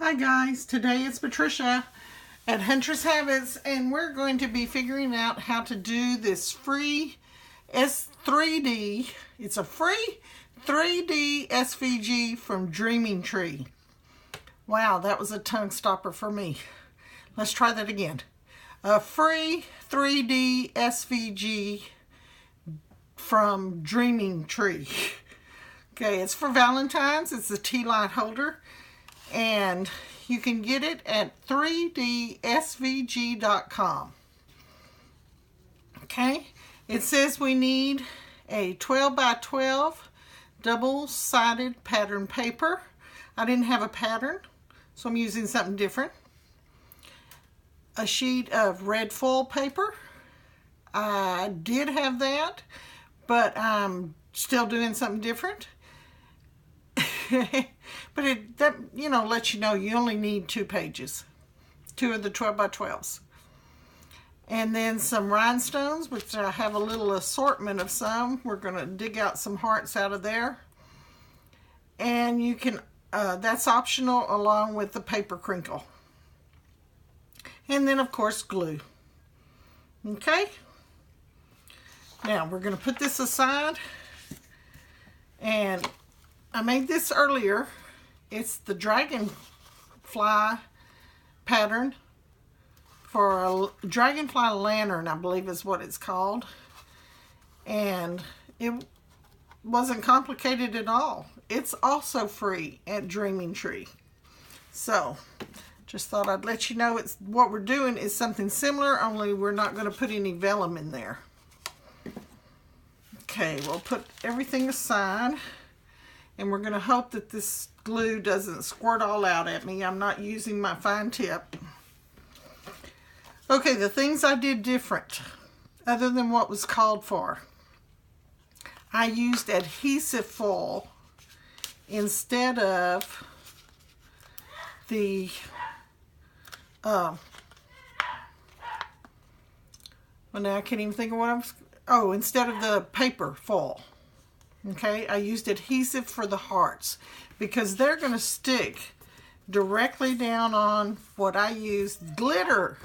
Hi guys, today it's Patricia at Huntress Habits, and we're going to be figuring out how to do this free S3D. It's a free 3D SVG from Dreaming Tree. Wow, that was a tongue stopper for me. Let's try that again. A free 3D SVG from Dreaming Tree. Okay, it's for Valentine's. It's a tea light holder. And you can get it at 3dsvg.com. Okay, it says we need a 12 by 12 double-sided pattern paper. I didn't have a pattern, so I'm using something different. A sheet of red foil paper. I did have that, but I'm still doing something different. But that lets you know you only need 2 pages, 2 of the 12 by 12s. And then some rhinestones, which I have a little assortment of some. We're going to dig out some hearts out of there. And you can, that's optional, along with the paper crinkle. And then, of course, glue. Okay? Now, we're going to put this aside. And I made this earlier. It's the Dragonfly pattern for a Dragonfly lantern, I believe is what it's called. And it wasn't complicated at all. It's also free at Dreaming Tree. So, just thought I'd let you know what we're doing is something similar, only we're not going to put any vellum in there. Okay, we'll put everything aside. And we're going to hope that this glue doesn't squirt all out at me. I'm not using my fine tip. Okay, the things I did different, other than what was called for. I used adhesive foil instead of the, well, now I can't even think of what instead of the paper foil. Okay, I used adhesive for the hearts because they're going to stick directly down on what I used glitter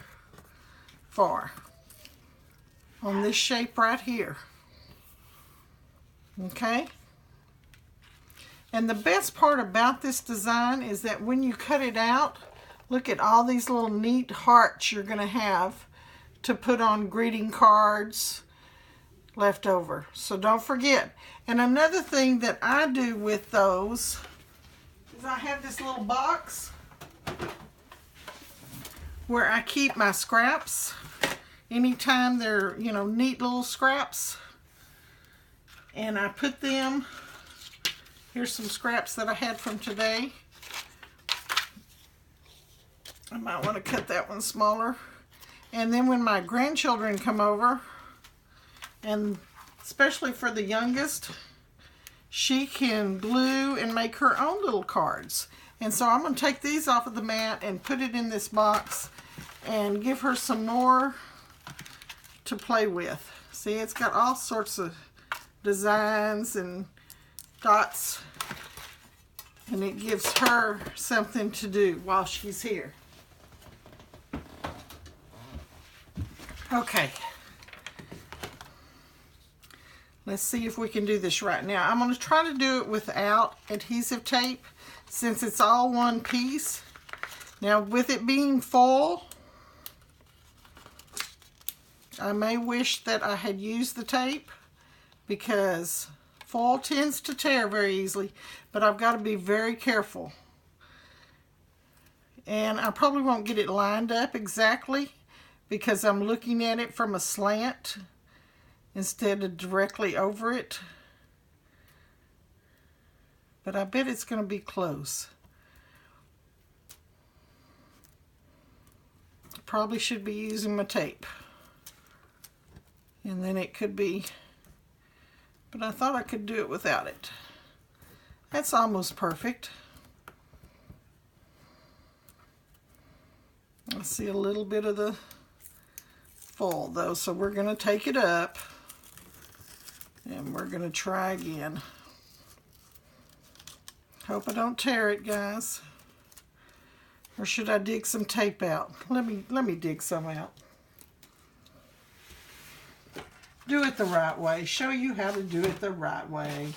for, on this shape right here. Okay, and the best part about this design is that when you cut it out, look at all these little neat hearts you're going to have to put on greeting cards left over. So don't forget. And another thing that I do with those is I have this little box where I keep my scraps. Anytime they're, neat little scraps. And I put them, here's some scraps that I had from today. I might want to cut that one smaller. And then when my grandchildren come over, and especially for the youngest, she can glue and make her own little cards. And so I'm going to take these off of the mat and put it in this box and give her some more to play with. See, it's got all sorts of designs and dots, and it gives her something to do while she's here. Okay. Let's see if we can do this right now. I'm going to try to do it without adhesive tape since it's all one piece. Now, with it being foil, I may wish that I had used the tape because foil tends to tear very easily, but I've got to be very careful. And I probably won't get it lined up exactly because I'm looking at it from a slant instead of directly over it. But I bet it's going to be close. Probably should be using my tape. And then it could be, but I thought I could do it without it. That's almost perfect. I see a little bit of the foil though, so we're going to take it up. And we're going to try again. Hope I don't tear it, guys. Or should I dig some tape out? Let me dig some out. Do it the right way. Show you how to do it the right way.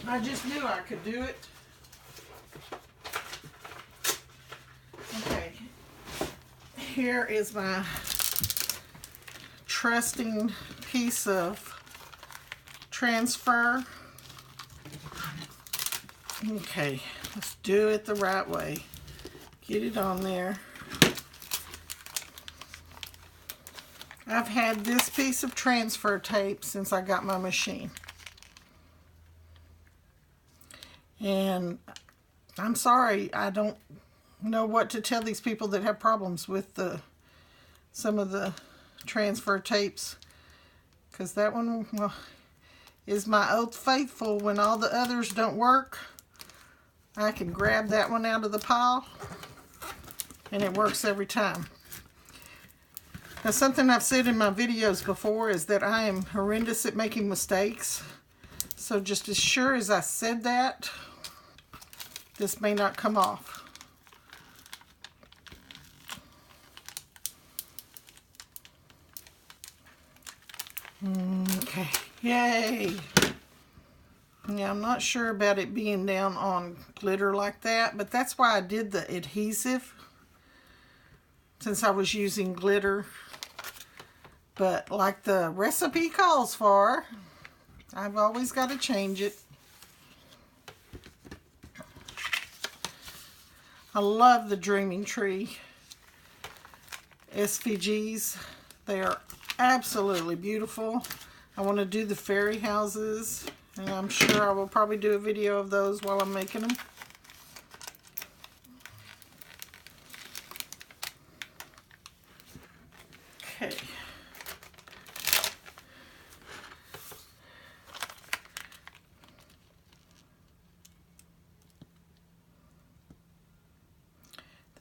I just knew I could do it. Okay. Here is my trusting piece of transfer. Okay, let's do it the right way. Get it on there. I've had this piece of transfer tape since I got my machine. And I'm sorry, I don't know what to tell these people that have problems with some of the transfer tapes. Because that one, well, is my oath faithful. When all the others don't work, I can grab that one out of the pile and it works every time. Now, something I've said in my videos before is that I am horrendous at making mistakes. So just as sure as I said that, this may not come off. Okay, yay! Yeah, I'm not sure about it being down on glitter like that, but that's why I did the adhesive, since I was using glitter. But like the recipe calls for, I've always got to change it. I love the Dreaming Tree SVGs. They are absolutely beautiful. I want to do the fairy houses, and I'm sure I will probably do a video of those while I'm making them. Okay.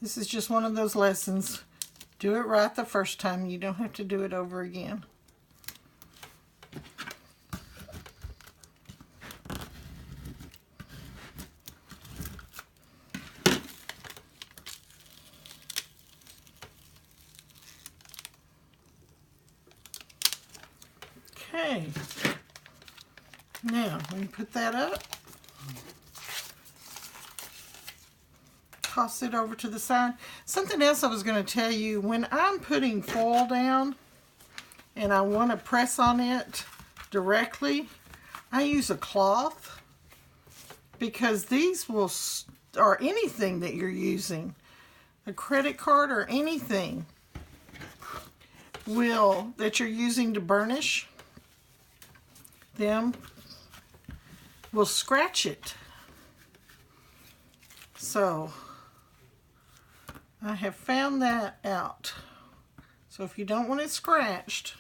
This is just one of those lessons. Do it right the first time. You don't have to do it over again. Okay. Now, we can put that up. Toss it over to the side. Something else I was going to tell you, when I'm putting foil down and I want to press on it directly, I use a cloth, because these will, or anything that you're using, a credit card or anything that you're using to burnish them, will scratch it. So I have found that out. So if you don't want it scratched,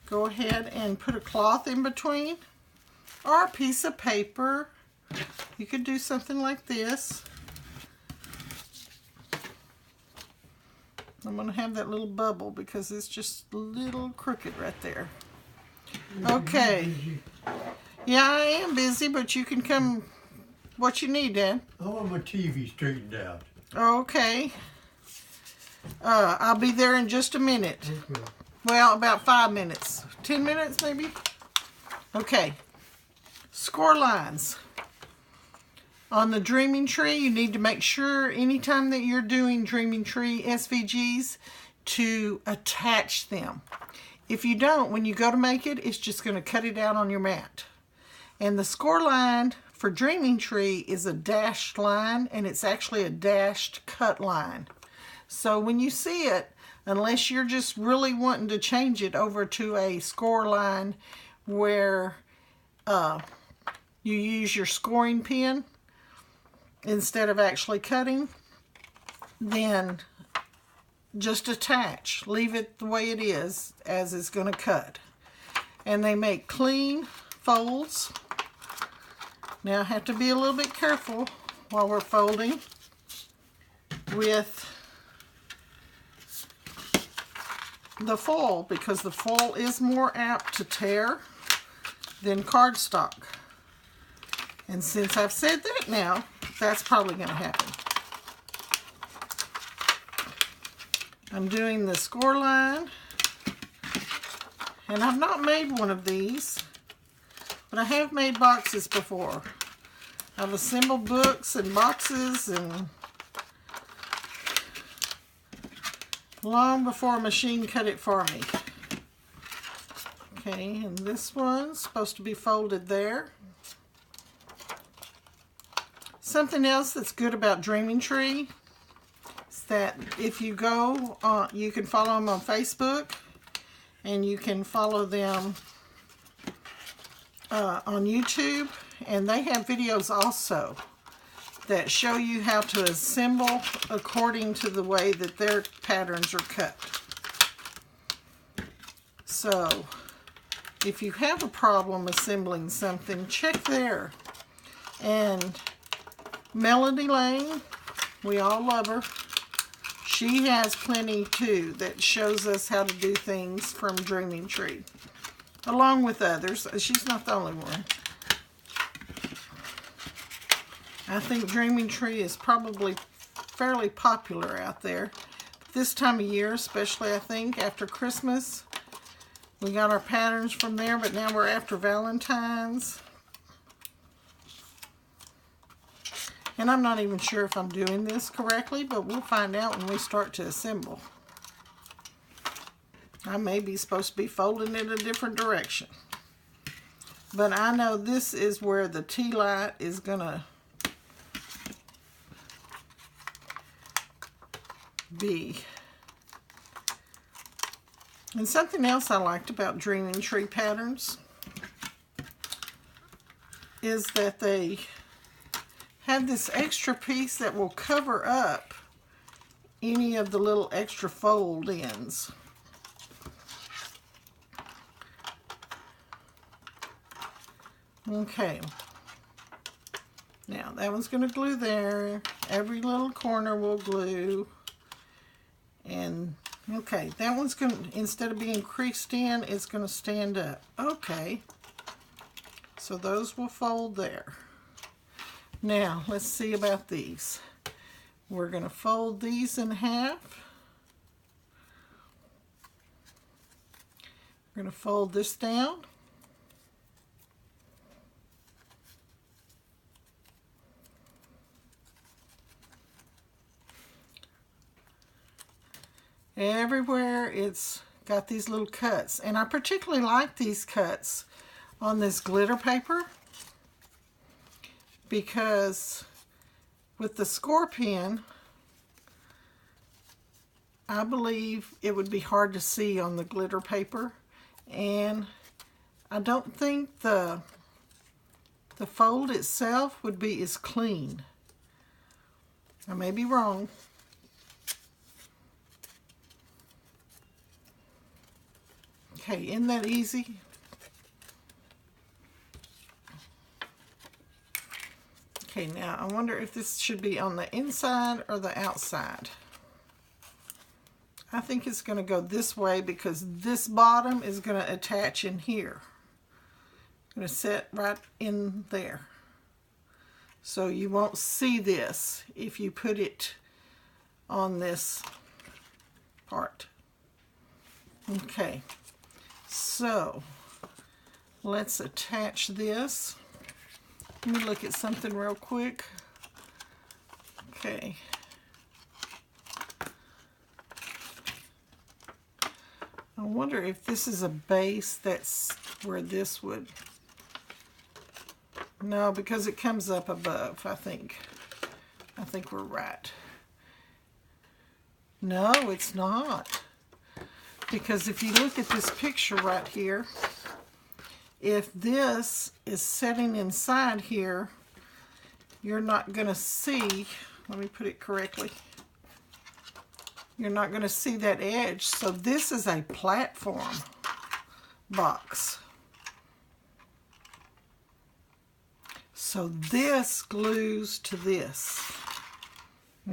go ahead and put a cloth in between, or a piece of paper. You could do something like this. I'm going to have that little bubble because it's just a little crooked right there. Okay. Yeah, I am busy, but you can come. What you need, Dad? I want my TV straightened out. Okay. I'll be there in just a minute. Well, about 5 minutes. 10 minutes, maybe? Okay. Score lines. On the Dreaming Tree, you need to make sure anytime that you're doing Dreaming Tree SVGs to attach them. If you don't, when you go to make it, it's just going to cut it out on your mat. And the score line for Dreaming Tree is a dashed line, and it's actually a dashed cut line. So when you see it, unless you're just really wanting to change it over to a score line where you use your scoring pen instead of actually cutting, then just attach. Leave it the way it is, as it's going to cut. And they make clean folds. Now I have to be a little bit careful while we're folding with the foil, because the foil is more apt to tear than cardstock. And since I've said that now, that's probably going to happen. I'm doing the score line. And I've not made one of these, but I have made boxes before. I've assembled books and boxes and long before a machine cut it for me. Okay, and this one's supposed to be folded there. Something else that's good about Dreaming Tree is that if you go on, you can follow them on Facebook, and you can follow them on YouTube, and they have videos also that show you how to assemble according to the way that their patterns are cut. So if you have a problem assembling something, check there. And Melody Lane, we all love her. She has plenty too that shows us how to do things from Dreaming Tree, along with others. She's not the only one. I think Dreaming Tree is probably fairly popular out there. This time of year, especially I think after Christmas, we got our patterns from there, but now we're after Valentine's. And I'm not even sure if I'm doing this correctly, but we'll find out when we start to assemble. I may be supposed to be folding it a different direction. But I know this is where the tea light is going to be. And something else I liked about Dreaming Tree patterns is that they have this extra piece that will cover up any of the little extra fold ends. Okay, now that one's going to glue there. Every little corner will glue. And okay, that one's going to, instead of being creased in, it's going to stand up. Okay, so those will fold there. Now, let's see about these. We're going to fold these in half. We're going to fold this down. Everywhere it's got these little cuts. And I particularly like these cuts on this glitter paper, because with the score pen, I believe it would be hard to see on the glitter paper, and I don't think the fold itself would be as clean. I may be wrong. Okay, isn't that easy? Okay, now I wonder if this should be on the inside or the outside. I think it's going to go this way because this bottom is going to attach in here. It's going to sit right in there. So you won't see this if you put it on this part. Okay, so let's attach this. Let me look at something real quick. Okay. I wonder if this is a base that's where this would... No, because it comes up above, I think. I think we're right. No, it's not. Because if you look at this picture right here, if this is setting inside here, you're not going to see, let me put it correctly, you're not going to see that edge. So this is a platform box. So this glues to this.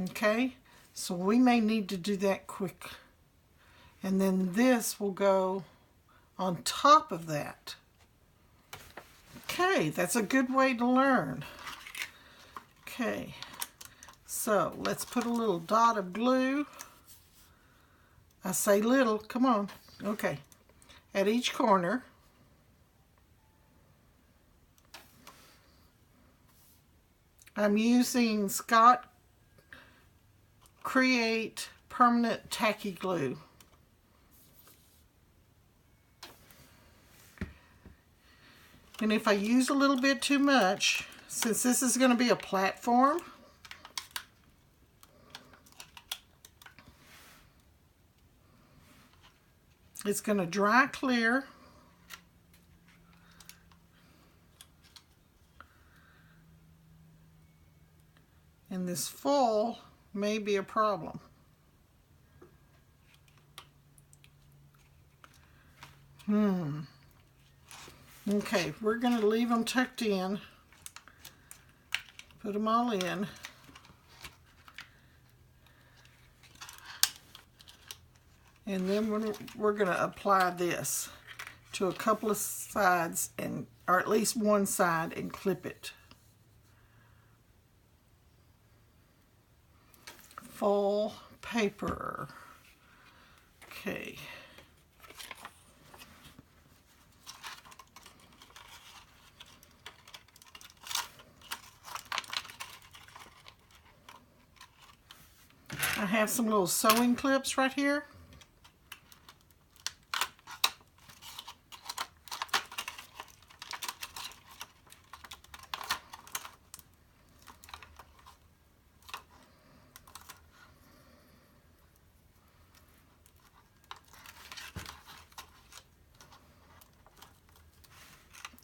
Okay, so we may need to do that quick. And then this will go on top of that. Okay, that's a good way to learn. Okay, so let's put a little dot of glue. I say little, come on. Okay, at each corner. I'm using Scott CRICUT Permanent Tacky Glue. And if I use a little bit too much, since this is going to be a platform, it's going to dry clear. And this foil may be a problem. Okay, we're going to leave them tucked in. Put them all in. And then we're going to apply this to a couple of sides, or at least one side, and clip it. Foil paper. Okay. I have some little sewing clips right here.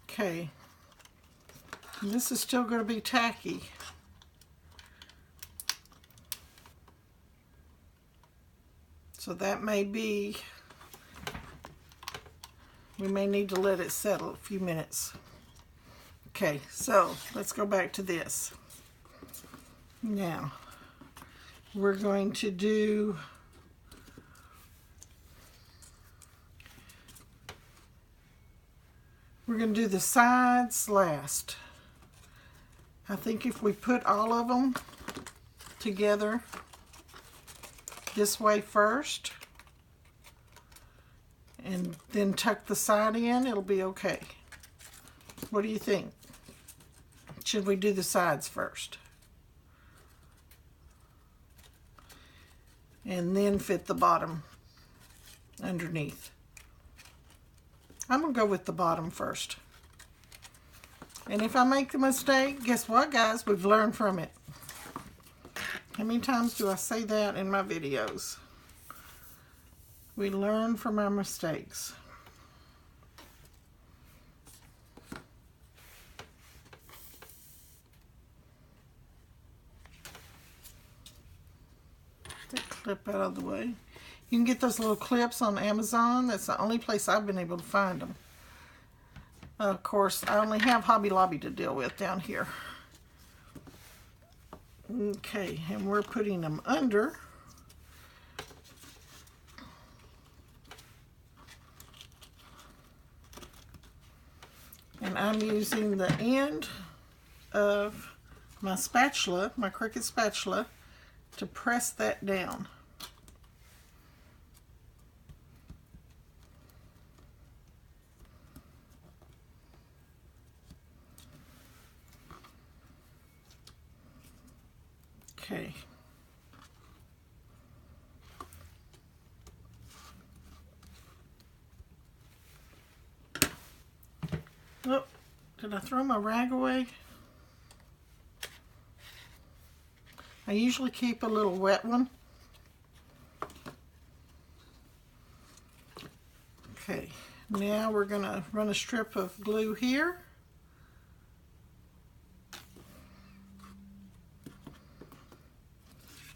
Okay, and this is still going to be tacky. So that may be, we may need to let it settle a few minutes. Okay, so let's go back to this. Now, we're going to do the sides last. I think if we put all of them together this way first and then tuck the side in, it'll be okay. What do you think? Should we do the sides first? And then fit the bottom underneath. I'm going to go with the bottom first. And if I make a mistake, guess what, guys? We've learned from it. How many times do I say that in my videos? We learn from our mistakes. Get that clip out of the way. You can get those little clips on Amazon. That's the only place I've been able to find them. Of course, I only have Hobby Lobby to deal with down here. Okay, and we're putting them under. And I'm using the end of my spatula, my CRICUT spatula, to press that down. Okay. Oh, did I throw my rag away? I usually keep a little wet one. Okay, now we're going to run a strip of glue here.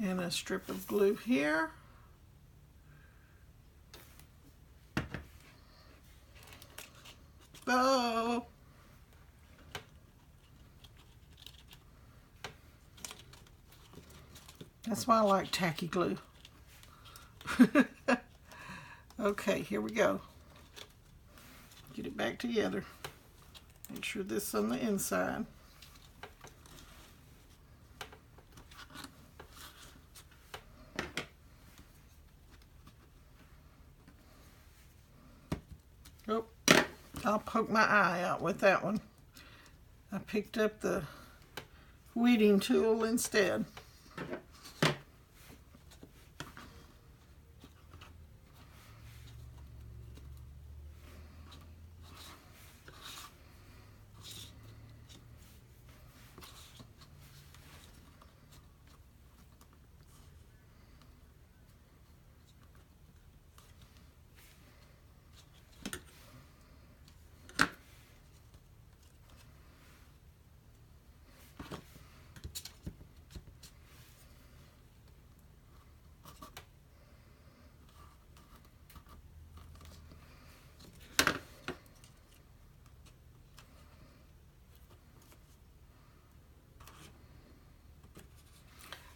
And a strip of glue here. Oh! That's why I like tacky glue. Okay, here we go. Get it back together. Make sure this is on the inside. Oh, I'll poke my eye out with that one. I picked up the weeding tool instead.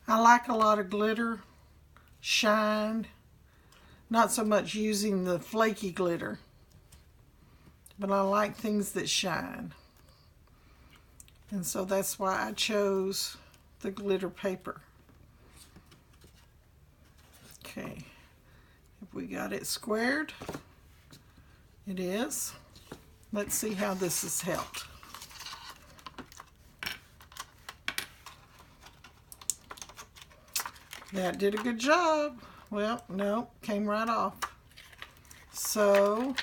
I like a lot of glitter, shine, not so much using the flaky glitter, but I like things that shine. And so that's why I chose the glitter paper. Okay, have we got it squared? It is. Let's see how this has helped. That did a good job. Well, no, came right off. So,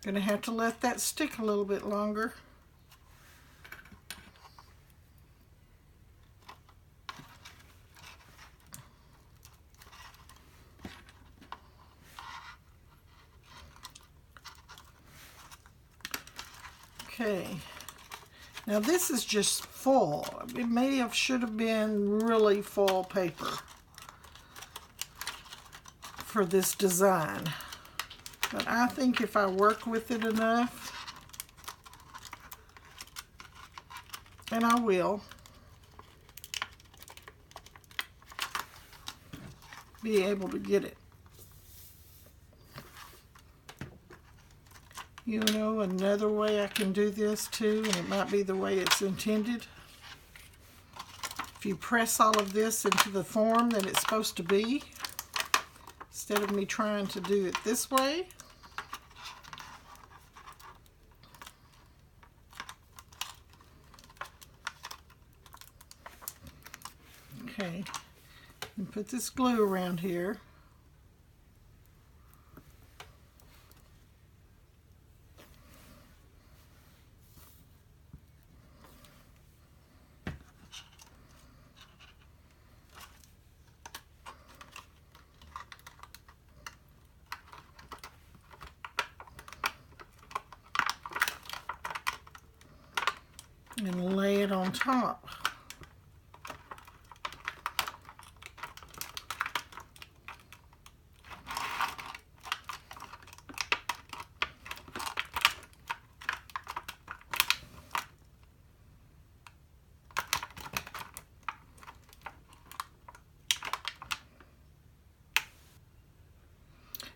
gonna have to let that stick a little bit longer. Okay. Now this is just full. It should have been really full paper for this design. But I think if I work with it enough, and I will, be able to get it. You know, another way I can do this too, and it might be the way it's intended. If you press all of this into the form that it's supposed to be, instead of me trying to do it this way. Okay, and put this glue around here. And lay it on top.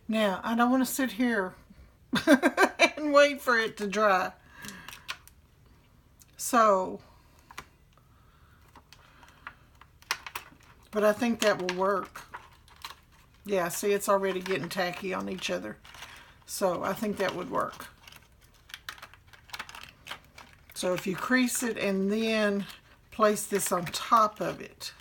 Now, I don't want to sit here and wait for it to dry. So, but I think that will work. Yeah, see, it's already getting tacky on each other. So I think that would work. So if you crease it and then place this on top of it.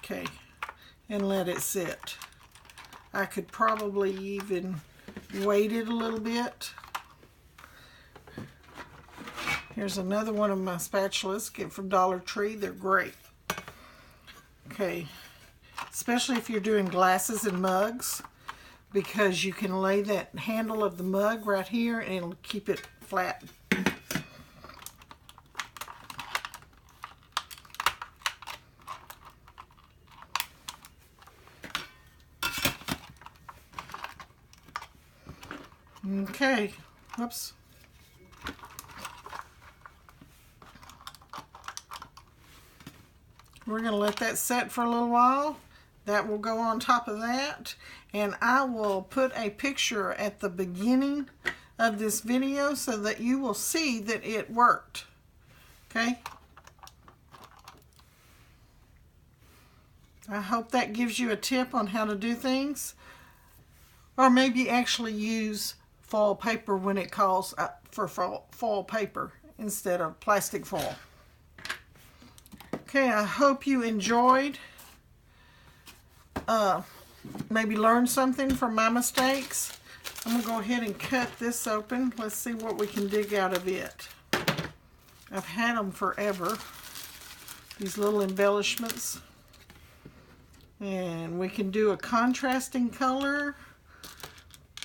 Okay, and let it sit. I could probably even weight it a little bit. Here's another one of my spatulas, get from Dollar Tree. They're great. Okay, especially if you're doing glasses and mugs, because you can lay that handle of the mug right here and it'll keep it flat. Okay, whoops. We're going to let that set for a little while, That will go on top of that, and I will put a picture at the beginning of this video so that you will see that it worked. Okay? I hope that gives you a tip on how to do things, or maybe actually use foil paper when it calls for foil paper instead of plastic foil. Okay, I hope you enjoyed, maybe learned something from my mistakes. I'm going to go ahead and cut this open. Let's see what we can dig out of it. I've had them forever, these little embellishments. And we can do a contrasting color.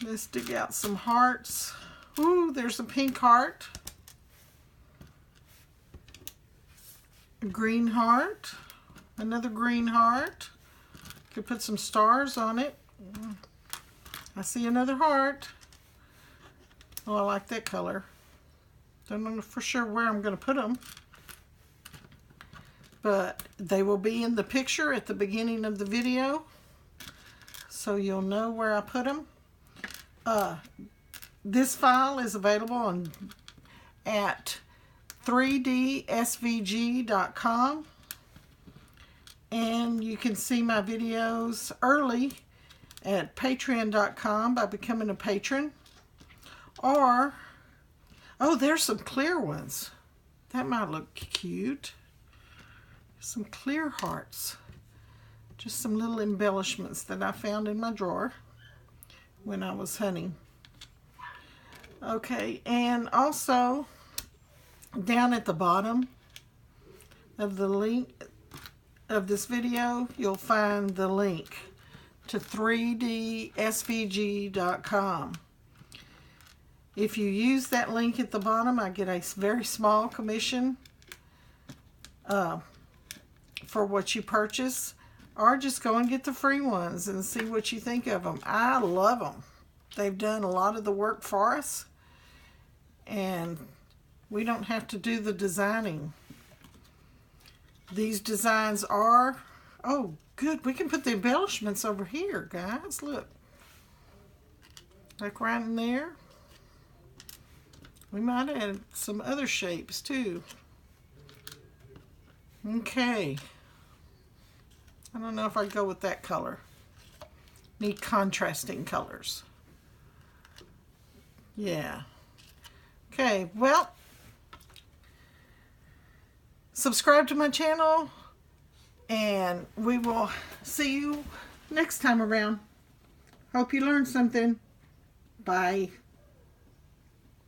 Let's dig out some hearts. Ooh, there's a pink heart. A green heart. Another green heart. Could put some stars on it. I see another heart. Oh, I like that color. Don't know for sure where I'm going to put them, but they will be in the picture at the beginning of the video, so you'll know where I put them. This file is available at 3dsvg.com, and you can see my videos early at patreon.com by becoming a patron. Or, oh, there's some clear ones. That might look cute. Some clear hearts. Just some little embellishments that I found in my drawer when I was hunting. Okay, and also down at the bottom of the link of this video, you'll find the link to 3dsvg.com. If you use that link at the bottom, I get a very small commission for what you purchase, or just go and get the free ones and see what you think of them. I love them. They've done a lot of the work for us, and we don't have to do the designing. These designs are, oh good, we can put the embellishments over here, guys. Look, like right in there. We might add some other shapes too. Okay. I don't know if I'd go with that color. Need contrasting colors. Yeah. Okay, well, subscribe to my channel, and we will see you next time around. Hope you learned something. Bye.